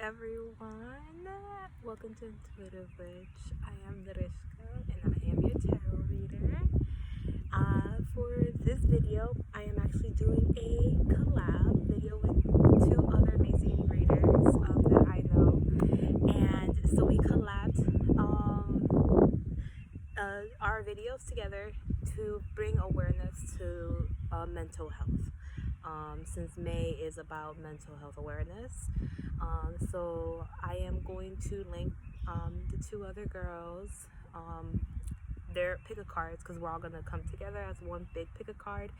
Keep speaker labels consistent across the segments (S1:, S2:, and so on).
S1: everyone. Welcome to Intuitive Witch. I am nydursckha and I am your tarot reader. For this video, I am actually doing a collab video with two other amazing readers that I know. And so we collabed our videos together to bring awareness to mental health. Since May is about mental health awareness. So I am going to link the two other girls, their pick-a-cards, because we're all going to come together as one big pick-a-card,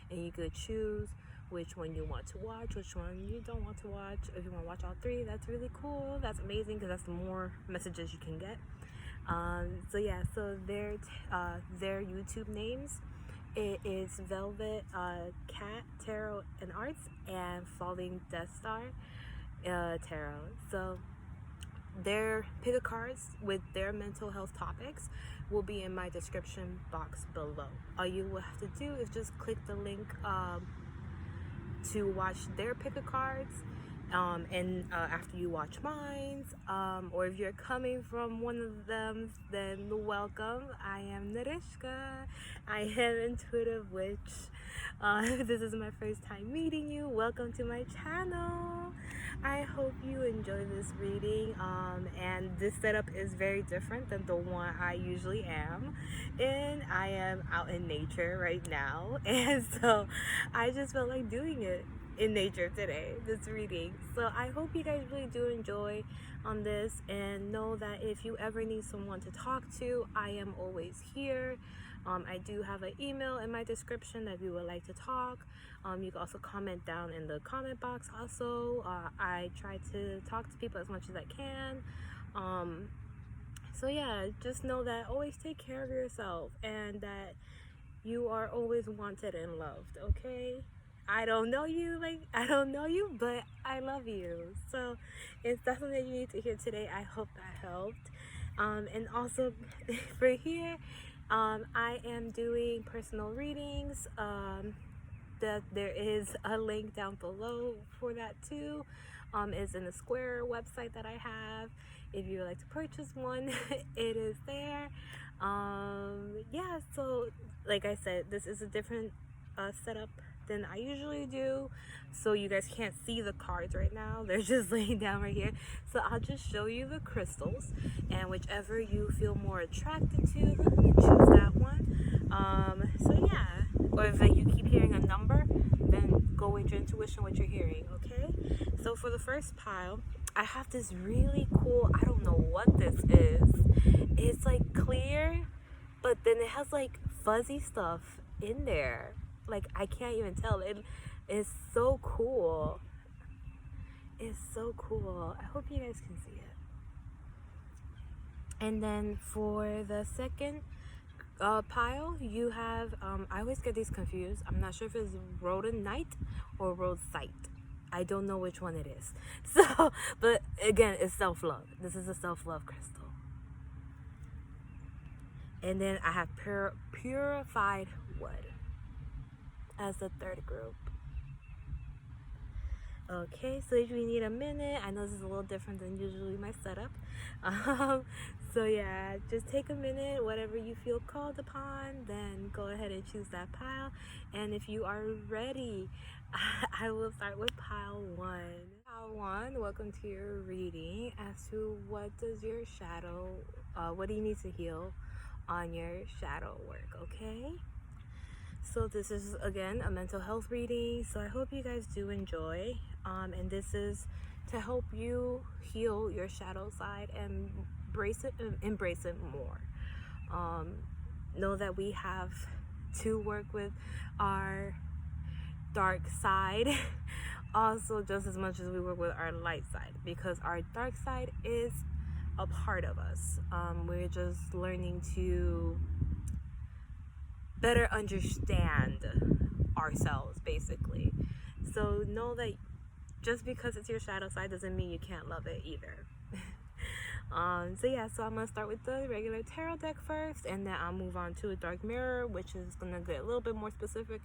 S1: and you could choose which one you want to watch, which one you don't want to watch. If you want to watch all three, that's really cool. That's amazing, because that's the more messages you can get. So yeah, so their YouTube names, it is Velvet Cat Tarot and Arts and Falling Death Star Tarot. So their pick-a-cards with their mental health topics will be in my description box below. All you will have to do is just click the link to watch their pick-a-cards. And after you watch mine, or if you're coming from one of them, then welcome. I am nydursckha. I am Intuitive Witch. If this is my first time meeting you, welcome to my channel. I hope you enjoy this reading. And this setup is very different than the one I usually am. And I am out in nature right now. And so I just felt like doing it in nature today, this reading. So I hope you guys really do enjoy on this, and know that if you ever need someone to talk to, I am always here. I do have an email in my description that if you would like to talk. You can also comment down in the comment box also. I try to talk to people as much as I can. So yeah, just know that always take care of yourself, and that you are always wanted and loved, okay? I don't know you, but I love you. So if that's something that you need to hear today, I hope that helped. And also for here, I am doing personal readings. That there is a link down below for that too. It's in the Square website that I have. If you would like to purchase one, it is there. Yeah, so like I said, this is a different setup than I usually do, so you guys can't see the cards right now. They're just laying down right here, so I'll just show you the crystals, and whichever you feel more attracted to, you can choose that one. So yeah, or if you keep hearing a number, then go with your intuition, what you're hearing. Okay, so for the first pile, I have this really cool, I don't know what this is. It's like clear, but then it has like fuzzy stuff in there. Like, I can't even tell. It is so cool. It's so cool. I hope you guys can see it. And then for the second pile, you have, I always get these confused. I'm not sure if it's rhodonite or rhodesite. I don't know which one it is. So, but again, it's self-love. This is a self-love crystal. And then I have purified wood as the third group. Okay, so if you need a minute, I know this is a little different than usually my setup. So yeah, just take a minute, whatever you feel called upon, then go ahead and choose that pile. And if you are ready, I will start with pile one. Pile one, welcome to your reading as to what does your shadow, what do you need to heal on your shadow work, okay? So this is, again, a mental health reading, so I hope you guys do enjoy. And this is to help you heal your shadow side and embrace it more. Know that we have to work with our dark side also just as much as we work with our light side, because our dark side is a part of us. We're just learning to better understand ourselves, basically. So know that just because it's your shadow side doesn't mean you can't love it either. So yeah, so I'm gonna start with the regular tarot deck first, and then I'll move on to a dark mirror, which is gonna get a little bit more specific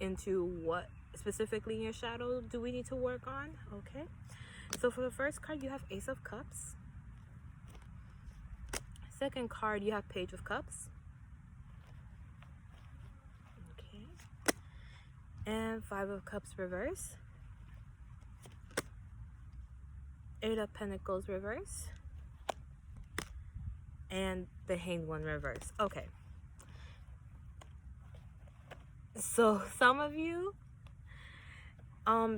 S1: into what specifically in your shadow do we need to work on. Okay, So for the first card, you have Ace of Cups. Second card, you have Page of Cups. Okay. And Five of Cups reverse. Eight of Pentacles reverse. And the Hanged One reverse. Okay. So some of you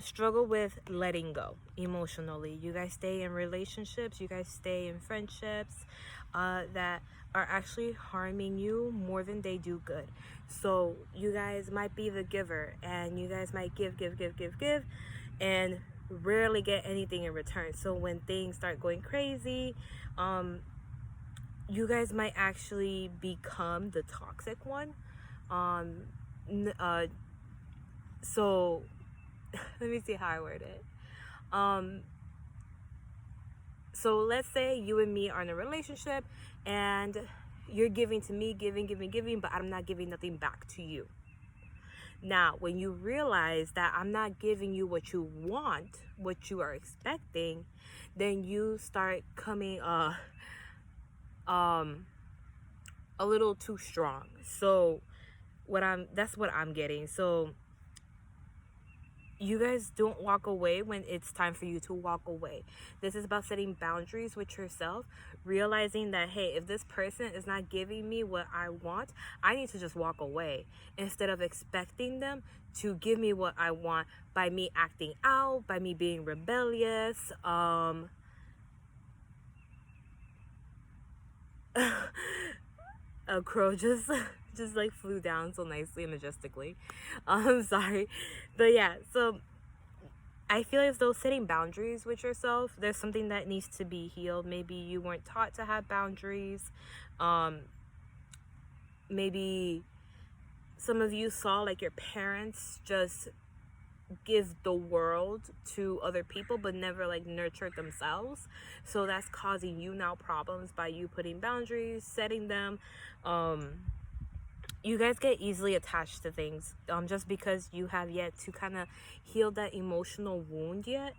S1: struggle with letting go emotionally. You guys stay in relationships, you guys stay in friendships that are actually harming you more than they do good. So you guys might be the giver, and you guys might give, and rarely get anything in return. So when things start going crazy, you guys might actually become the toxic one. So let me see how I word it. So let's say you and me are in a relationship and you're giving to me, giving, but I'm not giving nothing back to you. Now, when you realize that I'm not giving you what you want, what you are expecting, then you start coming a little too strong. So that's what I'm getting. So you guys don't walk away when it's time for you to walk away. This is about setting boundaries with yourself, realizing that, hey, if this person is not giving me what I want, I need to just walk away instead of expecting them to give me what I want by me acting out, by me being rebellious. A crow just like flew down so nicely and majestically. I'm sorry, but yeah, so I feel as though setting boundaries with yourself, there's something that needs to be healed. Maybe you weren't taught to have boundaries. Maybe some of you saw like your parents just give the world to other people but never like nurtured themselves, so that's causing you now problems by you putting boundaries, setting them. You guys get easily attached to things just because you have yet to kind of heal that emotional wound yet.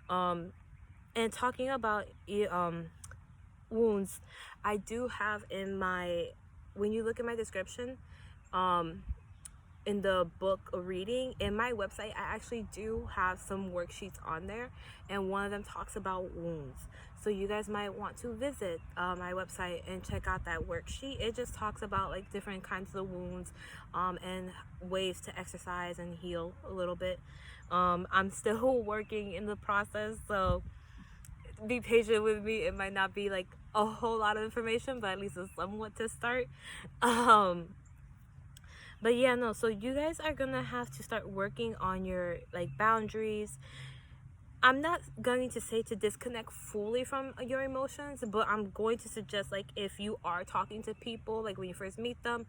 S1: And talking about wounds, I do have in my, when you look at my description, in the book reading, in my website, I actually do have some worksheets on there, and one of them talks about wounds. So you guys might want to visit my website and check out that worksheet. It just talks about like different kinds of wounds and ways to exercise and heal a little bit. I'm still working in the process, so be patient with me. It might not be like a whole lot of information, but at least it's somewhat to start. But yeah, no, so you guys are gonna have to start working on your like boundaries. I'm not going to say to disconnect fully from your emotions, but I'm going to suggest, like, if you are talking to people, like when you first meet them,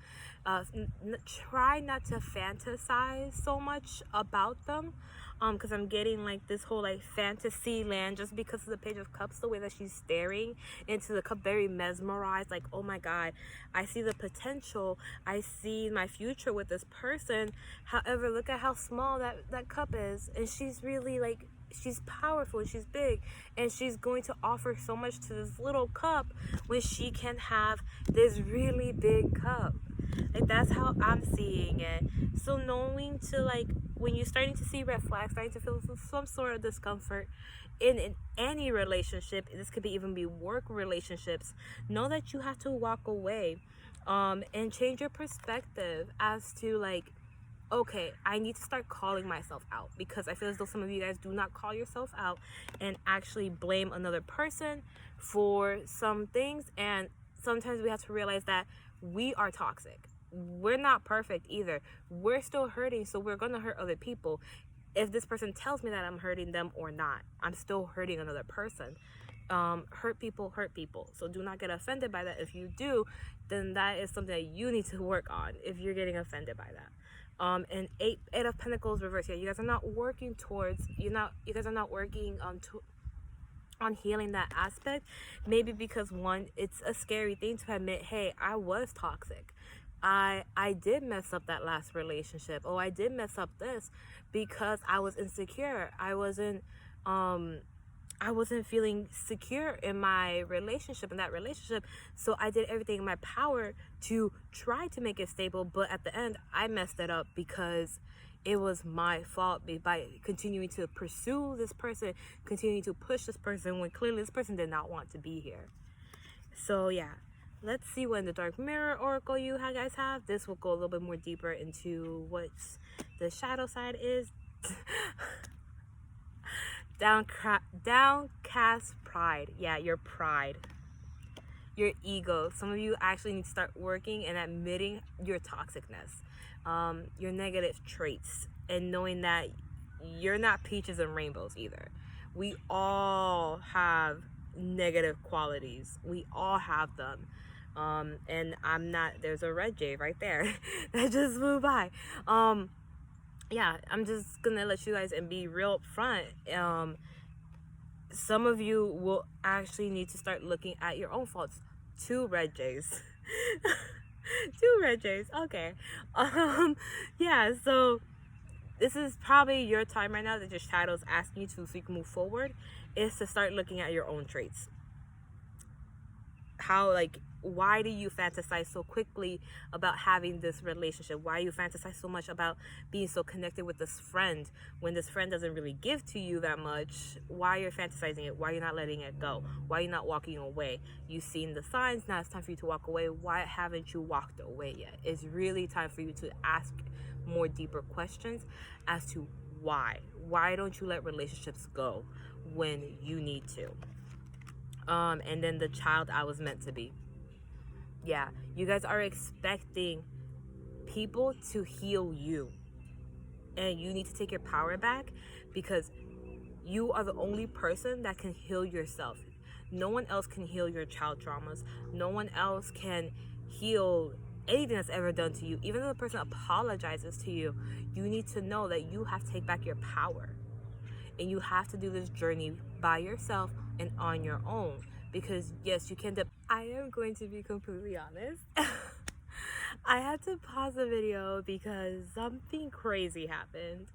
S1: try not to fantasize so much about them, because I'm getting like this whole like fantasy land just because of the Page of Cups, the way that she's staring into the cup, very mesmerized, like, oh my god, I see the potential, I see my future with this person. However, look at how small that cup is, and she's really like, she's powerful, she's big, and she's going to offer so much to this little cup when she can have this really big cup. Like, that's how I'm seeing it. So knowing to, like, when you're starting to see red flags, starting to feel some sort of discomfort in any relationship, this could even be work relationships, know that you have to walk away and change your perspective as to, like, okay, I need to start calling myself out, because I feel as though some of you guys do not call yourself out and actually blame another person for some things. And sometimes we have to realize that we are toxic. We're not perfect either. We're still hurting, so we're gonna hurt other people. If this person tells me that I'm hurting them or not, I'm still hurting another person. Hurt people. So do not get offended by that. If you do, then that is something that you need to work on if you're getting offended by that. And eight of Pentacles reverse. Yeah, you guys are not working towards, you guys are not working on healing that aspect. Maybe because, one, it's a scary thing to admit, hey, I was toxic. I did mess up that last relationship. Oh, I did mess up this because I was insecure. I wasn't I wasn't feeling secure in my relationship, in that relationship. So I did everything in my power to try to make it stable. But at the end, I messed it up because it was my fault by continuing to pursue this person, continuing to push this person when clearly this person did not want to be here. So yeah, let's see what in the Dark Mirror Oracle you guys have. This will go a little bit more deeper into what the shadow side is. Downcast pride. Yeah, your pride. Your ego. Some of you actually need to start working and admitting your toxicness, your negative traits, and knowing that you're not peaches and rainbows either. We all have negative qualities. We all have them. And I'm not, there's a red jay right there that just flew by. Yeah, I'm just gonna let you guys and be real upfront. Some of you will actually need to start looking at your own faults. 2 red jays. 2 red jays. Okay. Yeah, so this is probably your time right now that your shadow's asking you to, so you can move forward, is to start looking at your own traits. How, like, why do you fantasize so quickly about having this relationship? Why you fantasize so much about being so connected with this friend when this friend doesn't really give to you that much? Why you're fantasizing it? Why you're not letting it go? Why you're not walking away? You've seen the signs, now it's time for you to walk away. Why haven't you walked away yet? It's really time for you to ask more deeper questions as to why. Why don't you let relationships go when you need to? And then the child I was meant to be. Yeah, you guys are expecting people to heal you. And you need to take your power back, because you are the only person that can heal yourself. No one else can heal your child traumas. No one else can heal anything that's ever done to you. Even though the person apologizes to you, you need to know that you have to take back your power. And you have to do this journey by yourself and on your own. Because yes, you can. I am going to be completely honest. I had to pause the video because something crazy happened.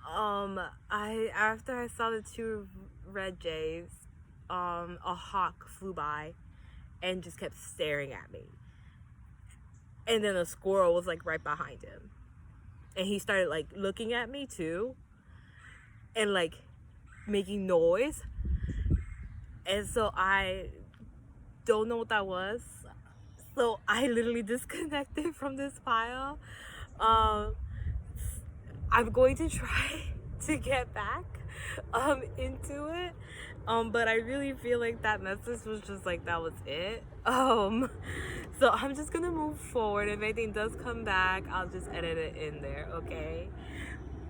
S1: After I saw the 2 red jays, a hawk flew by and just kept staring at me. And then a squirrel was like right behind him. And he started like looking at me too. And like making noise. And so I don't know what that was. So I literally disconnected from this file. I'm going to try to get back into it. But I really feel like that message was just like, that was it. So I'm just gonna move forward. If anything does come back, I'll just edit it in there, okay?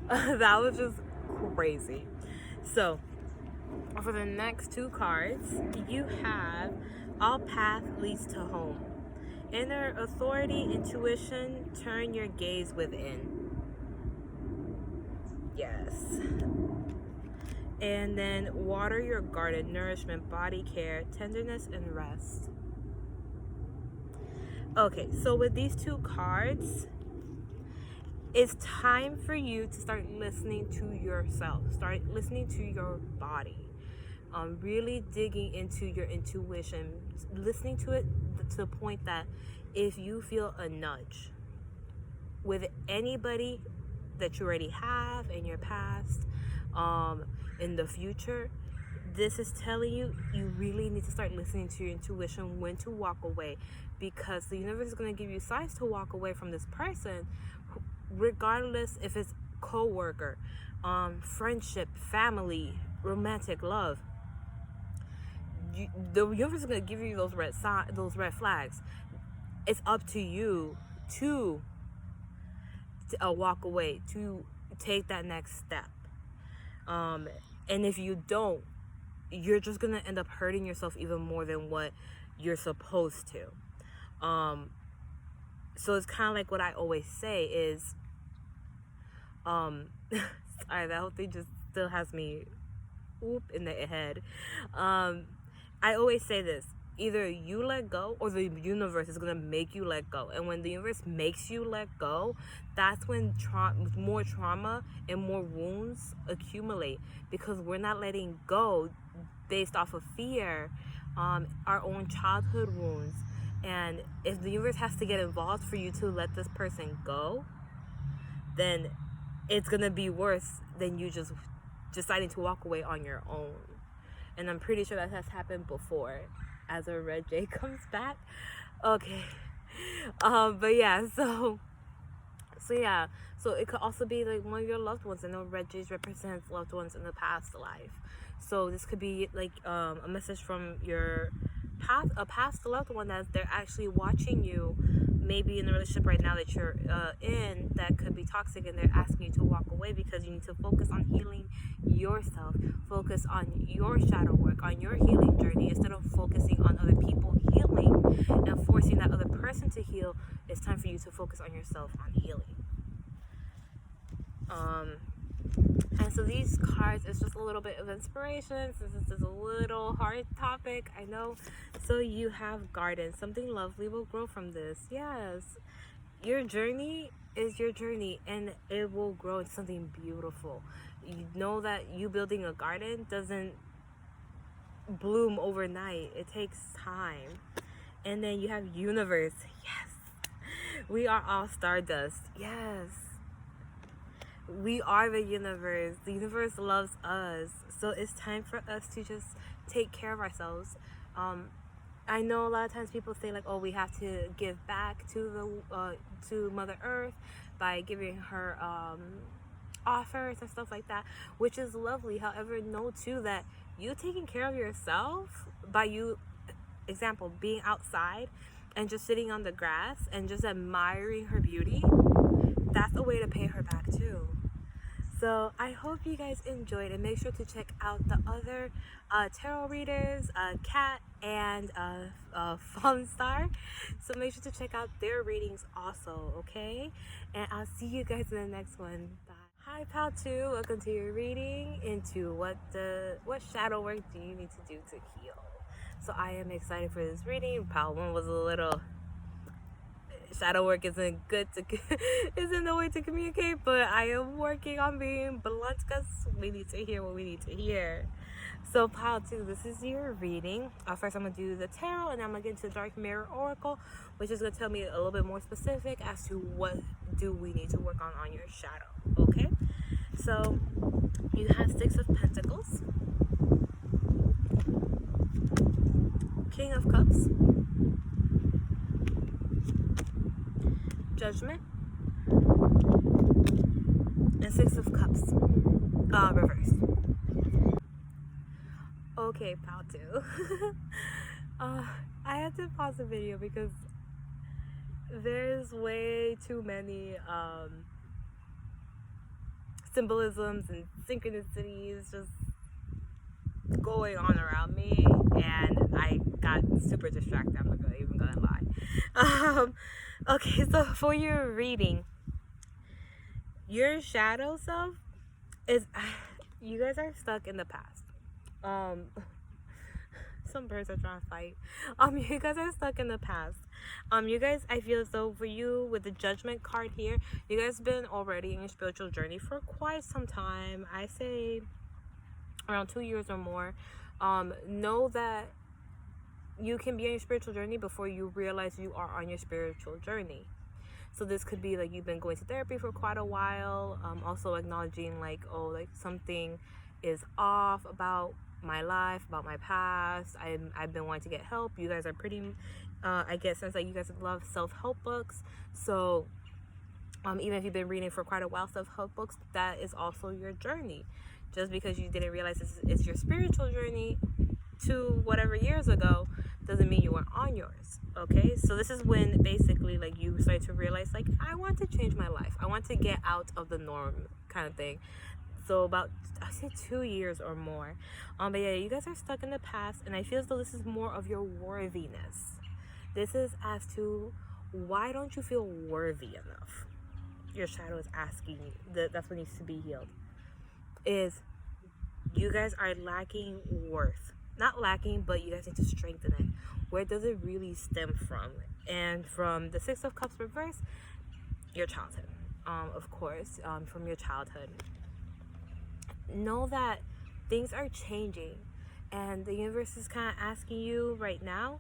S1: That was just crazy. So for the next 2 cards, you have All Path Leads to Home. Inner authority, intuition, turn your gaze within. Yes. And then water your garden, nourishment, body care, tenderness, and rest. Okay, so with these 2 cards, it's time for you to start listening to yourself. Start listening to your body. Really digging into your intuition. Listening to it to the point that if you feel a nudge with anybody that you already have in your past, in the future, this is telling you, you really need to start listening to your intuition when to walk away, because the universe is going to give you signs to walk away from this person, regardless if it's co-worker, friendship, family, romantic love. The universe is going to give you those red flags. It's up to you to walk away, to take that next step. And if you don't, you're just going to end up hurting yourself even more than what you're supposed to. So it's kind of like what I always say is, sorry, that whole thing just still has me in the head. I always say this: either you let go or the universe is going to make you let go. And when the universe makes you let go, that's when more trauma and more wounds accumulate, because we're not letting go based off of fear, our own childhood wounds. And if the universe has to get involved for you to let this person go, then it's going to be worse than you just deciding to walk away on your own. And I'm pretty sure that has happened before. As a Red J comes back. Okay. But yeah, so it could also be like one of your loved ones. I know Red J's represents loved ones in the past life. So this could be like a message from your past loved one that they're actually watching you, maybe in a relationship right now that you're in that could be toxic, and they're asking you to walk away because you need to focus on healing yourself, focus on your shadow work, on your healing journey, instead of focusing on other people healing and forcing that other person to heal. It's time for you to focus on yourself, on healing. And so these cards is just a little bit of inspiration, since this is a little hard topic, I know. So you have garden. Something lovely will grow from this. Yes. Your journey is your journey, and it will grow into something beautiful. You know that you building a garden doesn't bloom overnight. It takes time. And then you have universe. Yes. We are all stardust. Yes. We are the universe. The universe loves us. So it's time for us to just take care of ourselves. I know a lot of times people say like, oh, we have to give back to to Mother Earth by giving her offers and stuff like that, which is lovely. However, know too that you taking care of yourself by you, example, being outside and just sitting on the grass and just admiring her beauty, that's a way to pay her back too. So I hope you guys enjoyed, and make sure to check out the other tarot readers, Kat and Fawn Star. So make sure to check out their readings also, okay? And I'll see you guys in the next one. Bye. Hi, Pal 2. Welcome to your reading into what shadow work do you need to do to heal. So I am excited for this reading. Pal 1 was a little... Shadow work isn't the way to communicate, but I am working on being blunt because we need to hear what we need to hear. So pile 2, this is your reading. First I'm going to do the tarot, and I'm going to get into the Dark Mirror Oracle, which is going to tell me a little bit more specific as to what do we need to work on your shadow. Okay, so you have 6 of Pentacles, King of Cups, Judgment, and 6 of Cups, reversed. Okay, pal 2. I had to pause the video because there's way too many symbolisms and synchronicities just going on around me, and I got super distracted. I'm not even gonna lie. Okay, so for your reading, your shadow self is, you guys are stuck in the past. Some birds are trying to fight. You guys are stuck in the past. You guys, I feel as though for you with the Judgment card here, you guys been already in your spiritual journey for quite some time. I say around 2 years or more. Know that you can be on your spiritual journey before you realize you are on your spiritual journey. So this could be like you've been going to therapy for quite a while. Also acknowledging like, oh, like something is off about my life, about my past. I've been wanting to get help. You guys are pretty, I get a sense that you guys love self-help books. So even if you've been reading for quite a while self-help books, that is also your journey. Just because you didn't realize it's your spiritual journey to whatever years ago doesn't mean you weren't on yours. Okay, so this is when basically like you start to realize like, I want to change my life, I want to get out of the norm kind of thing. So about, I say 2 years or more. But yeah, you guys are stuck in the past, and I feel as though this is more of your worthiness. This is as to, why don't you feel worthy enough? Your shadow is asking you. That's what needs to be healed. Is you guys are lacking worth. not lacking, but you guys need to strengthen it. Where does it really stem from? And from the Six of Cups reverse, your childhood. Of course, from your childhood. Know that things are changing, and the universe is kind of asking you right now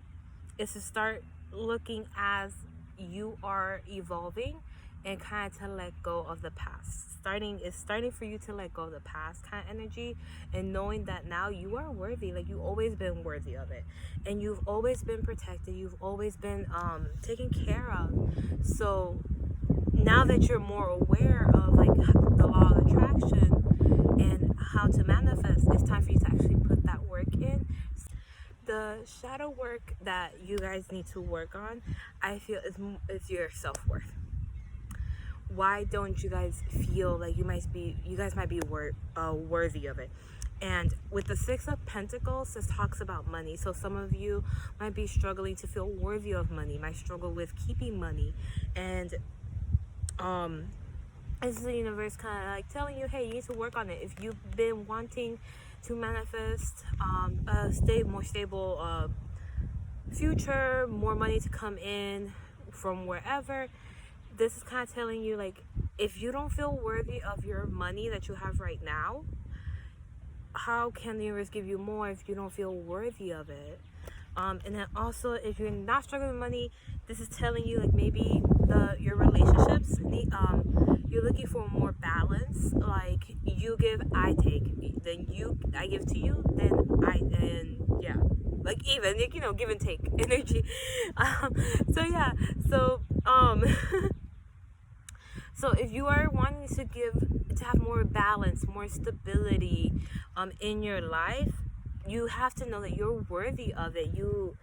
S1: is to start looking as you are evolving and kind of to let go of the past. It's starting for you to let go of the past kind of energy, and knowing that now you are worthy. Like, you've always been worthy of it, and you've always been protected. You've always been taken care of. So now that you're more aware of like the law of attraction and how to manifest, it's time for you to actually put that work in. The shadow work that you guys need to work on, I feel, is your self-worth. Why don't you guys feel like you guys might be worthy of it? And with the Six of Pentacles, this talks about money. So some of you might be struggling to feel worthy of money, might struggle with keeping money. And this is the universe kind of like telling you, hey, you need to work on it. If you've been wanting to manifest a more stable future, more money to come in from wherever, this is kind of telling you, like, if you don't feel worthy of your money that you have right now, how can the universe give you more if you don't feel worthy of it? And then also, if you're not struggling with money, this is telling you, like, maybe your relationships need, you're looking for more balance. Like, you give, I take, then I give to you, yeah, like, even, like, give and take energy. So if you are wanting to have more balance, more stability in your life, you have to know that you're worthy of it. You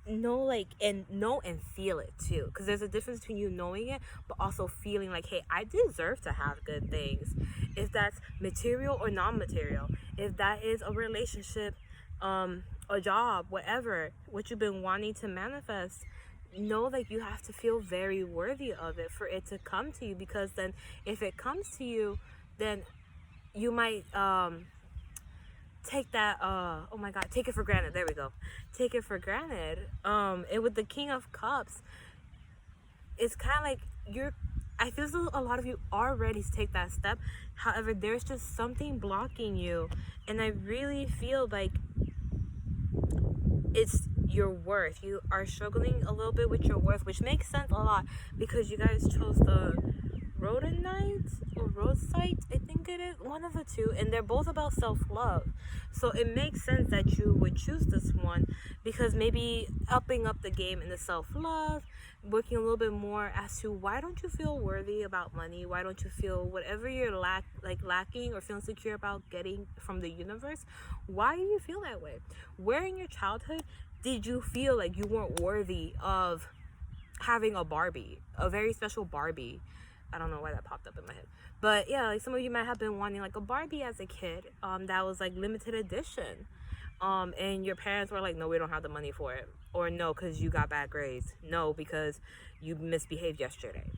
S1: know, and feel it too, because there's a difference between you knowing it but also feeling like, hey, I deserve to have good things, if that's material or non-material, if that is a relationship, a job, whatever, what you've been wanting to manifest. Know that you have to feel very worthy of it for it to come to you, because then if it comes to you, then you might take that take it for granted. There we go. Take it for granted. And with the King of Cups, it's kind of like I feel as though a lot of you are ready to take that step. However, there's just something blocking you, and I really feel like it's your worth. You are struggling a little bit with your worth, which makes sense a lot because you guys chose the Rhodonite or Rosite, I think it is, one of the two, and they're both about self-love. So it makes sense that you would choose this one, because maybe upping up the game in the self-love, working a little bit more as to why don't you feel worthy about money, why don't you feel whatever you're lacking or feeling insecure about getting from the universe, why do you feel that way? Where in your childhood did you feel like you weren't worthy of having a Barbie, a very special Barbie? I don't know why that popped up in my head. But yeah, like, some of you might have been wanting like a Barbie as a kid, that was like limited edition. And your parents were like, no, we don't have the money for it. Or no, because you got bad grades. No, because you misbehaved yesterday.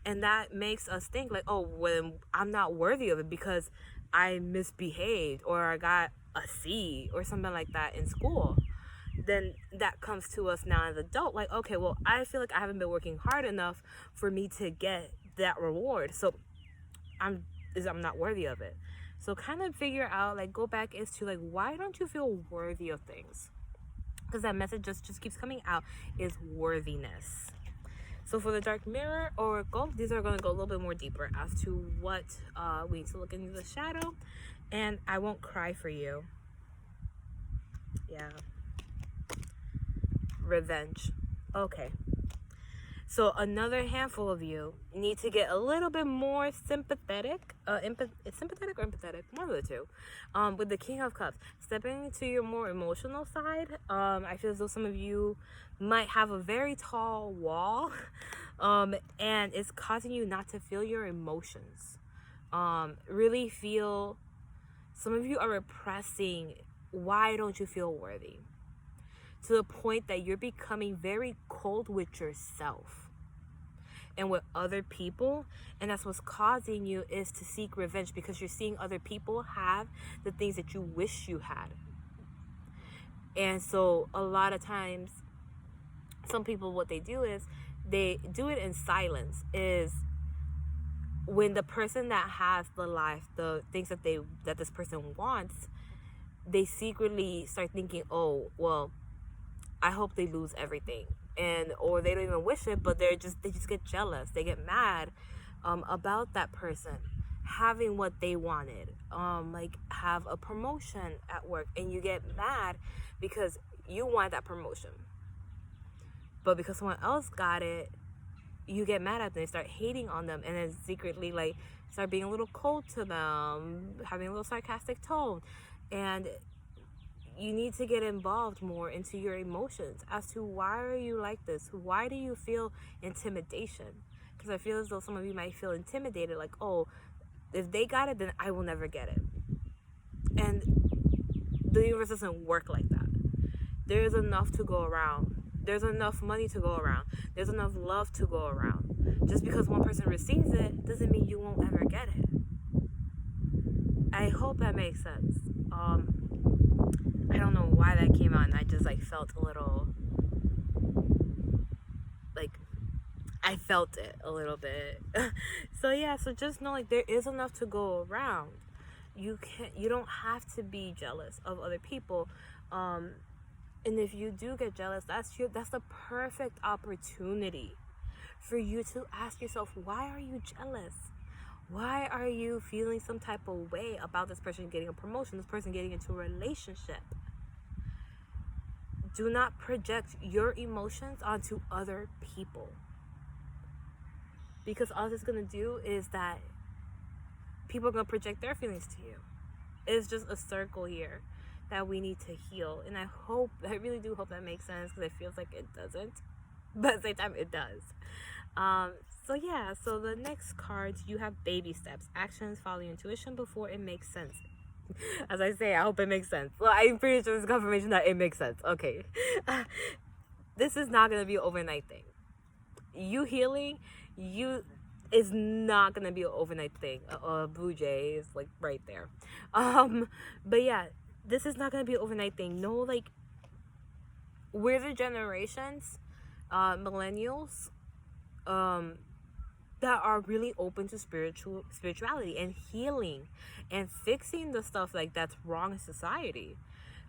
S1: And that makes us think like, oh, well, I'm not worthy of it because I misbehaved or I got a C or something like that in school. Then that comes to us now as an adult, like, okay, well, I feel like I haven't been working hard enough for me to get that reward, so I'm not worthy of it. So kind of figure out, like, go back as to like, why don't you feel worthy of things? Because that message just keeps coming out, is worthiness. So for the Dark Mirror Oracle, these are going to go a little bit more deeper as to what we need to look into the shadow. And I won't cry for you. Yeah. Revenge. Okay. So another handful of you need to get a little bit more sympathetic. It's sympathetic or empathetic? One of the two. With the King of Cups. Stepping into your more emotional side. I feel as though some of you might have a very tall wall. And it's causing you not to feel your emotions. Really feel... Some of you are repressing, why don't you feel worthy? To the point that you're becoming very cold with yourself and with other people, and that's what's causing you is to seek revenge, because you're seeing other people have the things that you wish you had. And so a lot of times, some people, what they do is they do it in silence. Is when the person that has the life, the things that this person wants, they secretly start thinking, oh, well, I hope they lose everything. And or they don't even wish it, but they just get jealous. They get mad about that person having what they wanted. Like have a promotion at work, and you get mad because you want that promotion. But because someone else got it, you get mad at them, start hating on them, and then secretly like start being a little cold to them, having a little sarcastic tone. And you need to get involved more into your emotions as to why are you like this? Why do you feel intimidation? Because I feel as though some of you might feel intimidated, like, oh, if they got it, then I will never get it. And the universe doesn't work like that. There is enough to go around. There's enough money to go around. There's enough love to go around. Just because one person receives it doesn't mean you won't ever get it. I hope that makes sense. I don't know why that came out, and I just like felt a little like I felt it a little bit. So yeah, so just know like there is enough to go around. You don't have to be jealous of other people. And if you do get jealous, that's the perfect opportunity for you to ask yourself, why are you jealous? Why are you feeling some type of way about this person getting a promotion, this person getting into a relationship? Do not project your emotions onto other people. Because all it's going to do is that people are going to project their feelings to you. It's just a circle here that we need to heal. And I really do hope that makes sense, because it feels like it doesn't. But at the same time, it does. So yeah, so the next cards, you have baby steps. Actions follow your intuition before it makes sense. As I say, I hope it makes sense. Well, I'm pretty sure it's confirmation that it makes sense. Okay. This is not going to be an overnight thing. You healing, is not going to be an overnight thing. Blue Jay is like right there. But yeah, this is not going to be an overnight thing. No, like, we're the generations, millennials, that are really open to spirituality and healing and fixing the stuff like that's wrong in society.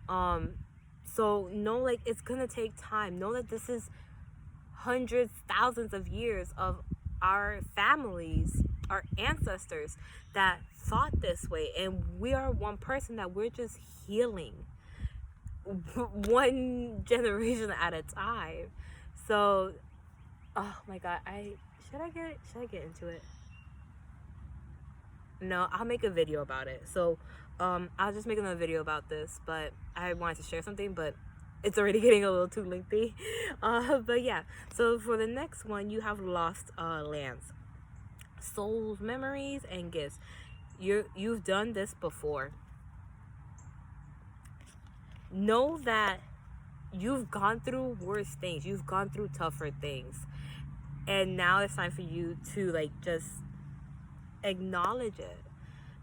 S1: So know like it's gonna take time. Know that this is hundreds, thousands of years of our families, our ancestors that thought this way, and we are one person that we're just healing one generation at a time. So oh my god, should I get into it? No, I'll make a video about it. So I'll just make another video about this, but I wanted to share something, but it's already getting a little too lengthy. But yeah, so for the next one, you have lost lands, souls, memories, and gifts. You've done this before. Know that you've gone through worse things. You've gone through tougher things. And now it's time for you to like just acknowledge it.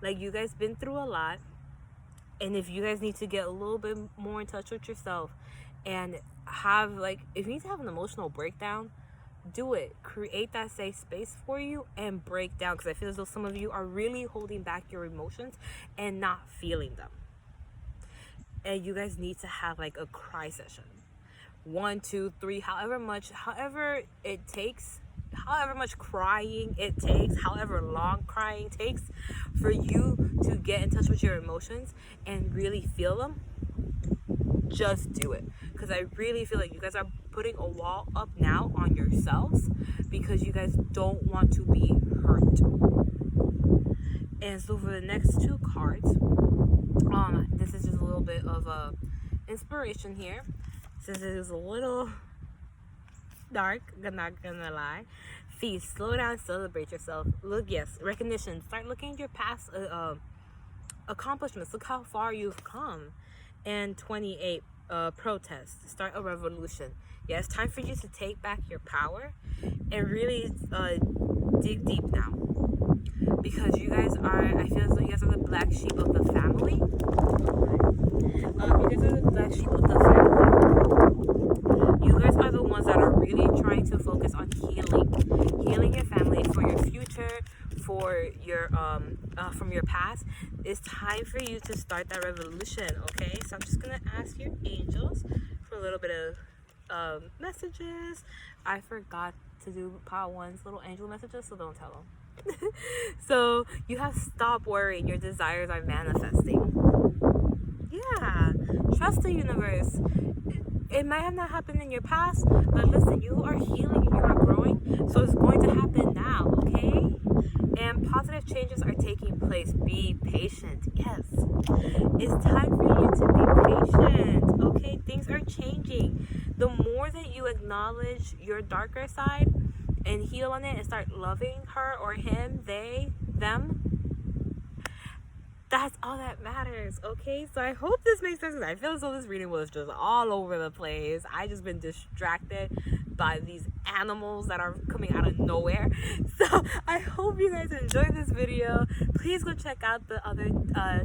S1: Like, you guys been through a lot, and if you guys need to get a little bit more in touch with yourself and have like, if you need to have an emotional breakdown, do it. Create that safe space for you and break down, because I feel as though some of you are really holding back your emotions and not feeling them. And you guys need to have like a cry session. 1, 2, 3, however it takes, however much crying it takes, however long crying takes for you to get in touch with your emotions and really feel them. Just do it, because I really feel like you guys are putting a wall up now on yourselves because you guys don't want to be hurt. And so for the next 2 cards, this is just a little bit of inspiration here, since it is a little dark, I'm not gonna lie. Feast, slow down, celebrate yourself. Look, yes, recognition. Start looking at your past accomplishments. Look how far you've come. And 28, protest. Start a revolution. Yeah, it's time for you to take back your power and really dig deep now. Because you guys I feel as though you guys are the black sheep of the family. You guys are the black sheep of the family. really trying to focus on healing your family for your future, for your from your past. It's time for you to start that revolution. Okay, so I'm just gonna ask your angels for a little bit of messages. I forgot to do part one's little angel messages, so don't tell them. So you have stopped worrying. Your desires are manifesting. Yeah, trust the universe. It might have not happened in your past, but listen, you are healing and you are growing, so it's going to happen now, okay? And positive changes are taking place. Be patient. Yes, it's time for you to be patient, okay? Things are changing. The more that you acknowledge your darker side and heal on it and start loving her or him, they, them, that's all that matters, okay? So I hope this makes sense. I feel as though this reading was just all over the place. I just been distracted by these animals that are coming out of nowhere. So I hope you guys enjoyed this video. Please go check out the other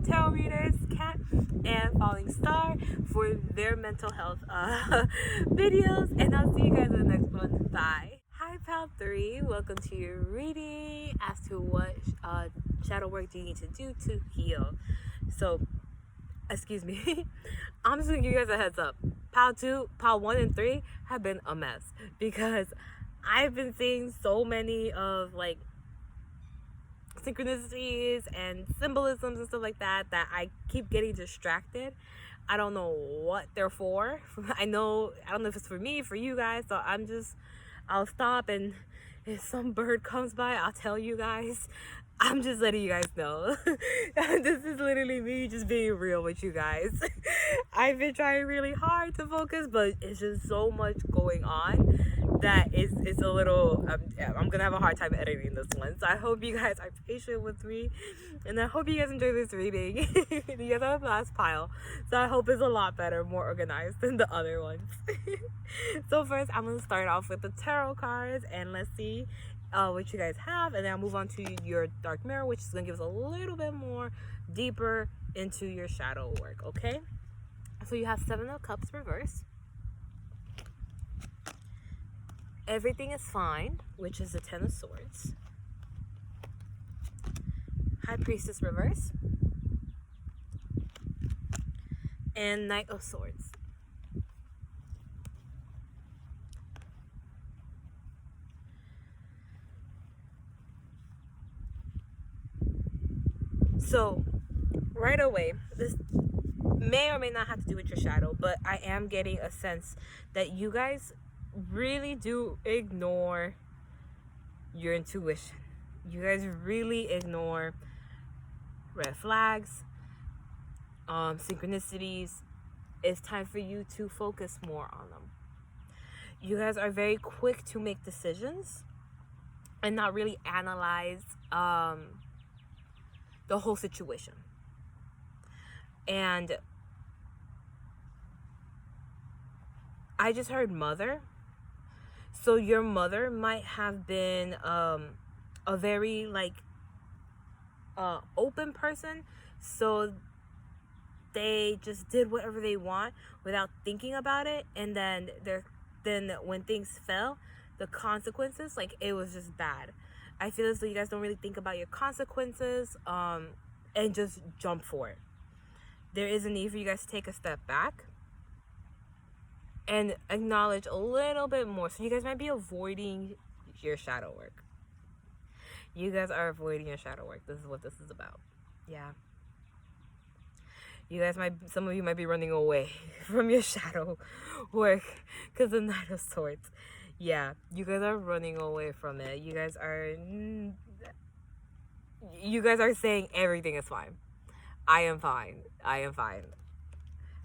S1: tarot readers, Kat and Falling Star, for their mental health videos. And I'll see you guys in the next one. Bye. Hi, Pal 3. Welcome to your reading as to what shadow work do you need to do to heal. So, excuse me. I'm just going to give you guys a heads up. Pal 1 and 3 have been a mess because I've been seeing so many of like synchronicities and symbolisms and stuff like that I keep getting distracted. I don't know what they're for. I don't know if it's for me, for you guys. So I'll stop, and if some bird comes by, I'll tell you guys. I'm just letting you guys know. This is literally me just being real with you guys. I've been trying really hard to focus, but it's just so much going on that it's a little, I'm gonna have a hard time editing this one. So I hope you guys are patient with me, and I hope you guys enjoy this reading. You guys have a last pile, so I hope it's a lot better, more organized than the other ones. So first, I'm gonna start off with the tarot cards, and let's see what you guys have, and then I'll move on to your dark mirror, which is gonna give us a little bit more deeper into your shadow work. Okay, so you have 7 of Cups reversed. Everything is fine, which is the 10 of Swords. High Priestess reverse. And Knight of Swords. So, right away, this may or may not have to do with your shadow, but I am getting a sense that you guys really do ignore your intuition. You guys really ignore red flags, synchronicities. It's time for you to focus more on them. You guys are very quick to make decisions and not really analyze the whole situation. And I just heard mother. So your mother might have been a very open person. So they just did whatever they want without thinking about it. And then when things fell, the consequences, it was just bad. I feel as though you guys don't really think about your consequences and just jump for it. There is a need for you guys to take a step back and acknowledge a little bit more. So you guys might be avoiding your shadow work. You guys are avoiding your shadow work. This is what this is about. Yeah. Some of you might be running away from your shadow work because the Knight of Swords. Yeah, you guys are running away from it. You guys are saying everything is fine. I am fine. I am fine.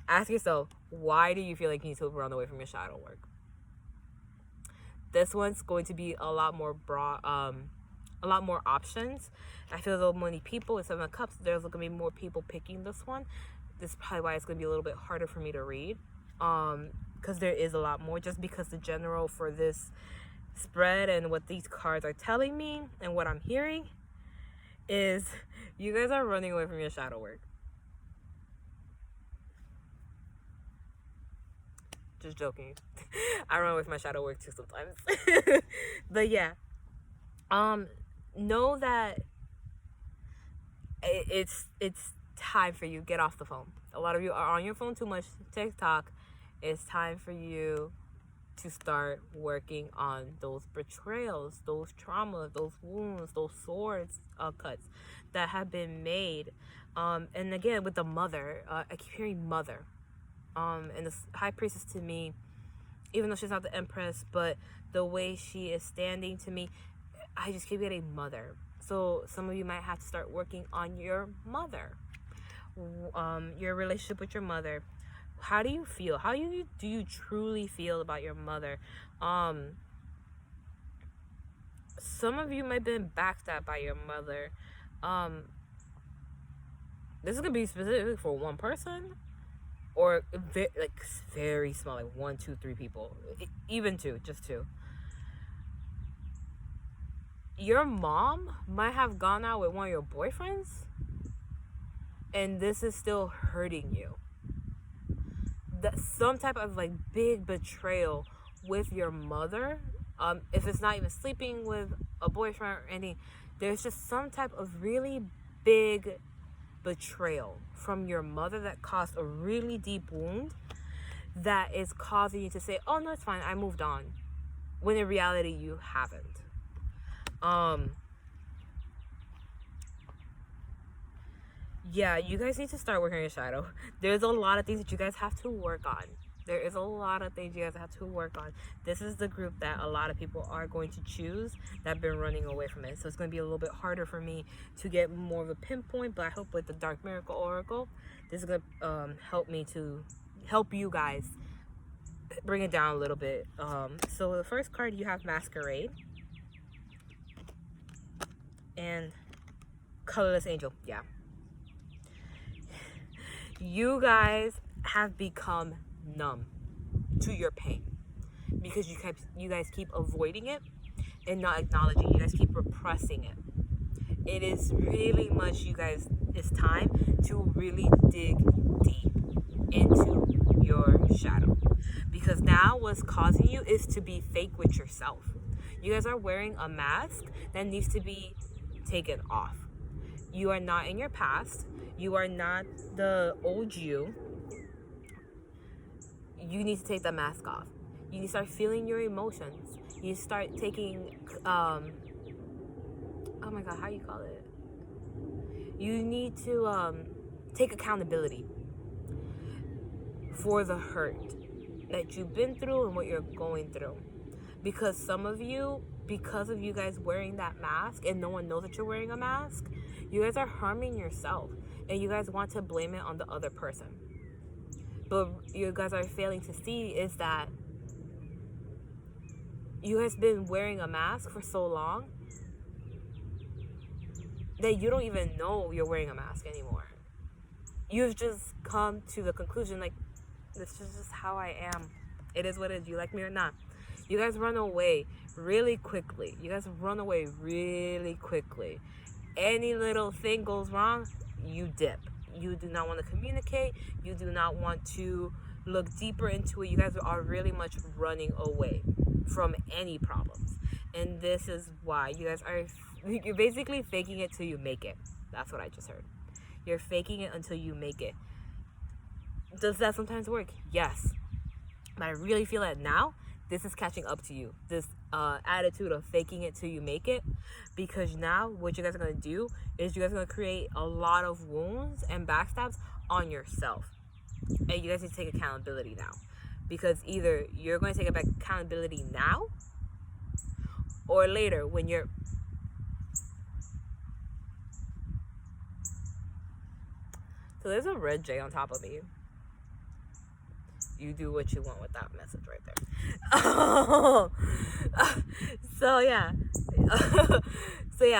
S1: Ask yourself, why do you feel like you need to run away from your shadow work? This one's going to be a lot more broad, a lot more options. I feel though many people with 7 of Cups, there's going to be more people picking this one. This is probably why it's going to be a little bit harder for me to read. Because there is a lot more, just because the general for this spread and what these cards are telling me and what I'm hearing is you guys are running away from your shadow work. Just joking. I run with my shadow work too sometimes. But yeah, know that it's time for you. Get off the phone. A lot of you are on your phone too much. TikTok. It's time for you to start working on those betrayals, those traumas, those wounds, those swords cuts that have been made. And again, with the mother, I keep hearing mother. And the high priestess to me, even though she's not the empress, but the way she is standing to me, I just keep getting mother. So some of you might have to start working on your mother, your relationship with your mother. How do you feel? How do you truly feel about your mother? Some of you might have been backstabbed by your mother. This is gonna be specific for one person, or very small, like 1, 2, 3 people, even 2, just 2. Your mom might have gone out with one of your boyfriends, and this is still hurting you. That some type of like big betrayal with your mother, if it's not even sleeping with a boyfriend or anything, there's just some type of really big betrayal from your mother that caused a really deep wound that is causing you to say, oh no, it's fine, I moved on, when in reality you haven't. Yeah, you guys need to start working on your shadow. There's a lot of things that you guys have to work on. There is a lot of things you guys have to work on. This is the group that a lot of people are going to choose that have been running away from it. So it's going to be a little bit harder for me to get more of a pinpoint, but I hope with the Dark Miracle Oracle, this is going to help you guys bring it down a little bit. So the first card, you have Masquerade and Colorless Angel. Yeah. You guys have become numb to your pain because you guys keep avoiding it and not acknowledging. You guys keep repressing it. It is really much, you guys, it's time to really dig deep into your shadow, because now what's causing you is to be fake with yourself. You guys are wearing a mask that needs to be taken off. You are not in your past. You are not the old you. You need to take the mask off. You need to start feeling your emotions. You start taking, oh my God, how you call it? You need to take accountability for the hurt that you've been through and what you're going through. Because some of you, because of you guys wearing that mask and no one knows that you're wearing a mask, you guys are harming yourself and you guys want to blame it on the other person. But you guys are failing to see is that you guys been wearing a mask for so long that you don't even know you're wearing a mask anymore. You've just come to the conclusion, like, this is just how I am. It is what it is. You like me or not. You guys run away really quickly. Any little thing goes wrong, you dip. You do not want to communicate. You do not want to look deeper into it. You guys are really much running away from any problems. And this is why you guys are, you're basically faking it till you make it. That's what I just heard. You're faking it until you make it. Does that sometimes work? Yes. But I really feel that now, this is catching up to you. This attitude of faking it till you make it. Because now what you guys are going to do is you guys are going to create a lot of wounds and backstabs on yourself. And you guys need to take accountability now. Because either you're going to take accountability now or later when you're... So there's a red J on top of me. You do what you want with that message right there. So yeah.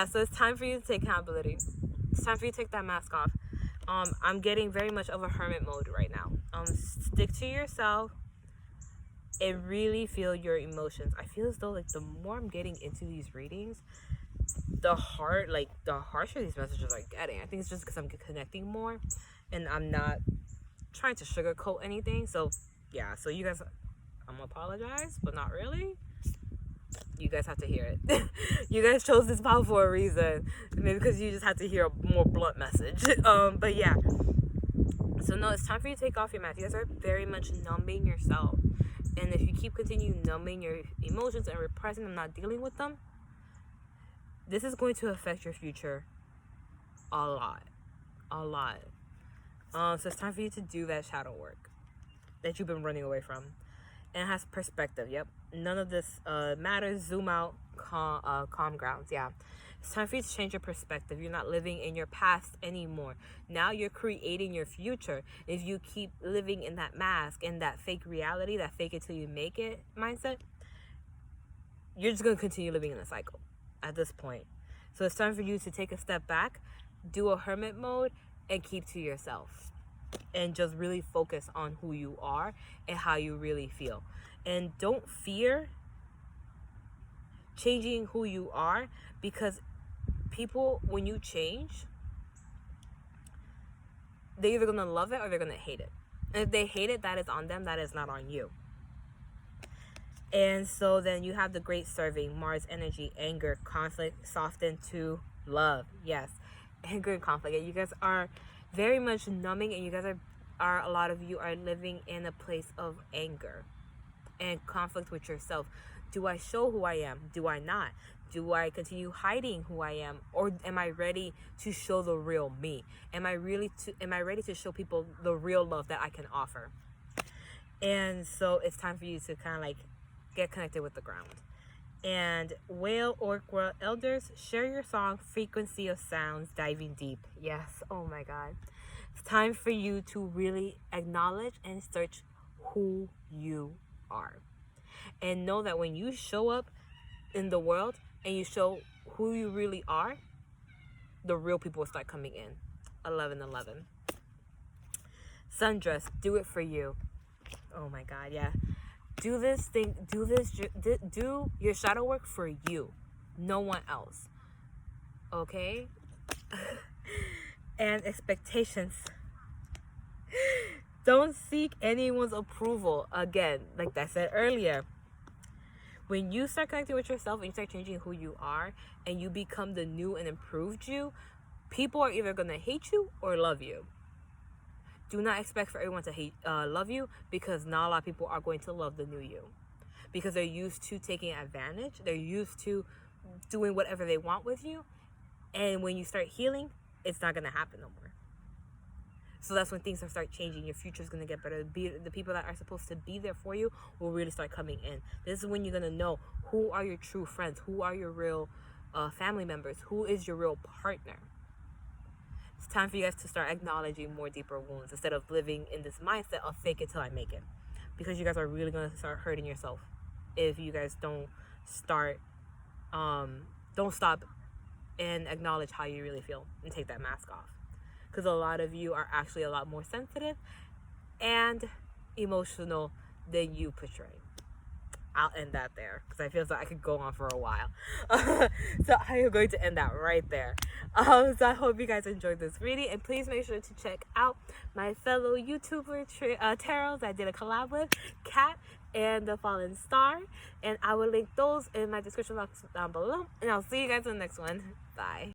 S1: So it's time for you to take accountability. It's time for you to take that mask off. I'm getting very much of a hermit mode right now. Stick to yourself and really feel your emotions. I feel as though like the more I'm getting into these readings, the harsher these messages are getting. I think it's just because I'm connecting more and I'm not trying to sugarcoat anything. So yeah, so you guys I'm gonna apologize, but not really. You guys have to hear it. You guys chose this file for a reason. Maybe because you just have to hear a more blunt message. But yeah. So no, it's time for you to take off your mask. You guys are very much numbing yourself. And if you keep continuing numbing your emotions and repressing them, not dealing with them, this is going to affect your future a lot. A lot. So it's time for you to do that shadow work that you've been running away from. And it has perspective. Yep. None of this matters. Zoom out. Calm grounds. Yeah. It's time for you to change your perspective. You're not living in your past anymore. Now you're creating your future. If you keep living in that mask, in that fake reality, that fake it till you make it mindset, you're just going to continue living in a cycle at this point. So it's time for you to take a step back, do a hermit mode, and keep to yourself. And just really focus on who you are and how you really feel. And don't fear changing who you are, because people, when you change, they're either going to love it or they're going to hate it. And if they hate it, that is on them. That is not on you. And so then you have the great serving, Mars energy, anger, conflict, soften to love. Yes, anger and conflict. And you guys are very much numbing, and you guys are a lot of you are living in a place of anger and conflict with yourself. Do I show who I am? Do I not? Do I continue hiding who I am, or am I ready to show the real me? Am I ready to show people the real love that I can offer? And so it's time for you to kind of like get connected with the ground. And whale, orca, elders, share your song, frequency of sounds, diving deep. Yes, oh my God. It's time for you to really acknowledge and search who you are. And know that when you show up in the world and you show who you really are, the real people will start coming in. 11:11. Sundress, do it for you. Oh my God, yeah. Do your shadow work for you, no one else. Okay? And expectations. Don't seek anyone's approval. Again, like I said earlier, when you start connecting with yourself and you start changing who you are and you become the new and improved you, people are either going to hate you or love you. Do not expect for everyone to love you, because not a lot of people are going to love the new you, because they're used to taking advantage. They're used to doing whatever they want with you. And when you start healing, it's not going to happen no more. So that's when things will start changing. Your future is going to get better. The people that are supposed to be there for you will really start coming in. This is when you're going to know who are your true friends, who are your real family members, who is your real partner. It's time for you guys to start acknowledging more deeper wounds instead of living in this mindset of fake it till I make it. Because you guys are really going to start hurting yourself if you guys don't stop and acknowledge how you really feel and take that mask off. Because a lot of you are actually a lot more sensitive and emotional than you portray. I'll end that there because I feel like I could go on for a while. So I am going to end that right there. So I hope you guys enjoyed this reading, and please make sure to check out my fellow YouTuber tarots I did a collab with, Kat and the Fallen Star, and I will link those in my description box down below, and I'll see you guys in the next one. Bye.